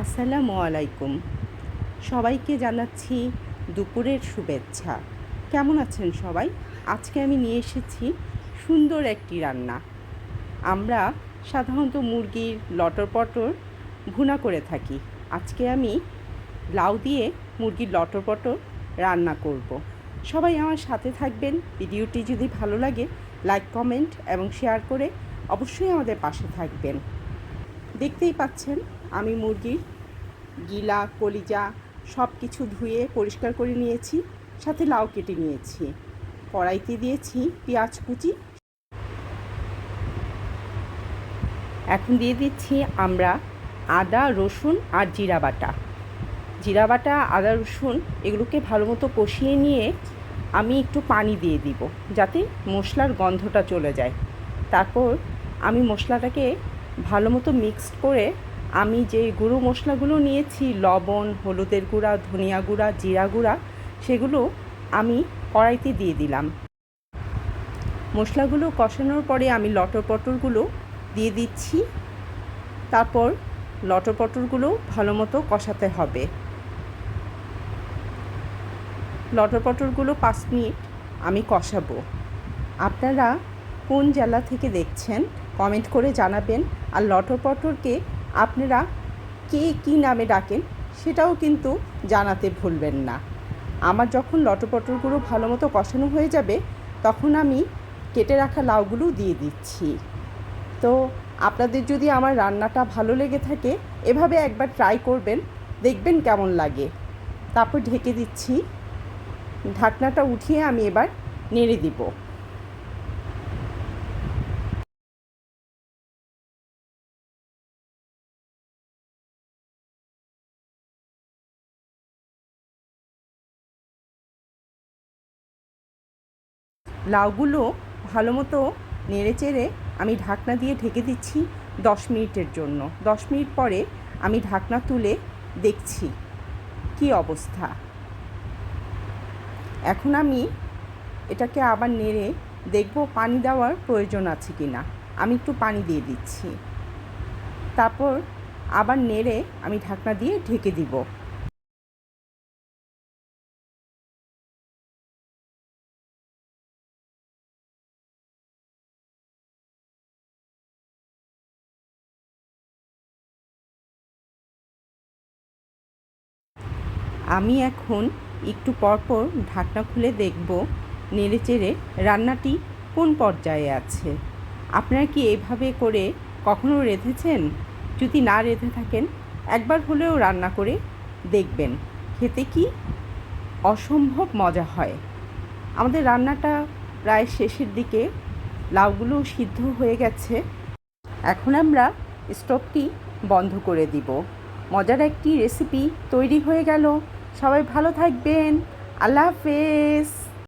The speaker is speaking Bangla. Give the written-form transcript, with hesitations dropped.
আসসালামু আলাইকুম। সবাইকে জানাচ্ছি দুপুরের শুভেচ্ছা। কেমন আছেন সবাই? আজকে আমি নিয়ে এসেছি সুন্দর একটি রান্না। আমরা সাধারণত মুরগির লটর-পটর ভুনা করে থাকি। আজকে আমি লাউ দিয়ে মুরগির লটর-পটর রান্না করব। সবাই আমার সাথে থাকবেন। ভিডিওটি যদি ভালো লাগে লাইক, কমেন্ট এবং শেয়ার করে অবশ্যই আমাদের পাশে থাকবেন। দেখতেই পাচ্ছেন আমি মুরগির গিলা, কলিজা সব কিছু ধুয়ে পরিষ্কার করে নিয়েছি, সাথে লাউ কেটে নিয়েছি। কড়াইতে দিয়েছি পেঁয়াজ কুচি। এখন দিয়ে দিচ্ছি আমরা আদা, রসুন আর জিরা বাটা। জিরা বাটা, আদা, রসুন এগুলোকে ভালো মতো কষিয়ে নিয়ে আমি একটু পানি দিয়ে দিব যাতে মশলার গন্ধটা চলে যায়। তারপর আমি মশলাটাকে ভালো মতো মিক্সড করে আমি যে গুঁড়ো মশলাগুলো নিয়েছি, লবণ, হলুদের গুঁড়া, ধনিয়া গুঁড়া, জিরা গুঁড়া, সেগুলো আমি কড়াইতে দিয়ে দিলাম। মশলাগুলো কষানোর পরে আমি লটর-পটরগুলো দিয়ে দিচ্ছি। তারপর লটর-পটরগুলো ভালো মতো কষাতে হবে। লটর-পটরগুলো 5 মিনিট আমি কষাবো। আপনারা কোন জেলা থেকে দেখছেন কমেন্ট করে জানাবেন। আর লটর-পটরকে আপনারা কে কী নামে ডাকেন সেটাও কিন্তু জানাতে ভুলবেন না। আমার যখন লটর-পটরগুলো ভালো মতো কষানো হয়ে যাবে তখন আমি কেটে রাখা লাউগুলো দিয়ে দিচ্ছি। তো আপনাদের যদি আমার রান্নাটা ভালো লেগে থাকে এভাবে একবার ট্রাই করবেন, দেখবেন কেমন লাগে। তারপর ঢেকে দিচ্ছি। ঢাকনাটা উঠিয়ে আমি এবার নেড়ে দিব। লাউগুলো ভালো মতো নেড়েচেড়ে আমি ঢাকনা দিয়ে ঢেকে দিচ্ছি 10 মিনিটের জন্য। 10 মিনিট পরে আমি ঢাকনা তুলে দেখছি কী অবস্থা। এখন আমি এটাকে আবার নেড়ে দেখব পানি দেওয়ার প্রয়োজন আছে কি না। আমি একটু পানি দিয়ে দিচ্ছি। তারপর আবার নেড়ে আমি ঢাকনা দিয়ে ঢেকে দিব। আমি এখন একটু পরপর ঢাকনা খুলে দেখব নেড়েচেড়ে রান্নাটি কোন পর্যায়ে আছে। আপনারা কি এভাবে করে কখনো রেঁধেছেন? যদি না রেঁধে থাকেন একবার হলেও রান্না করে দেখবেন, খেতে কি অসম্ভব মজা হয়। আমাদের রান্নাটা প্রায় শেষের দিকে, লাউগুলো সিদ্ধ হয়ে গেছে। এখন আমরা স্টোভটি বন্ধ করে দিব। মজার একটি রেসিপি তৈরি হয়ে গেল। সবাই ভালো থাকবেন। আল্লাহ হাফেজ।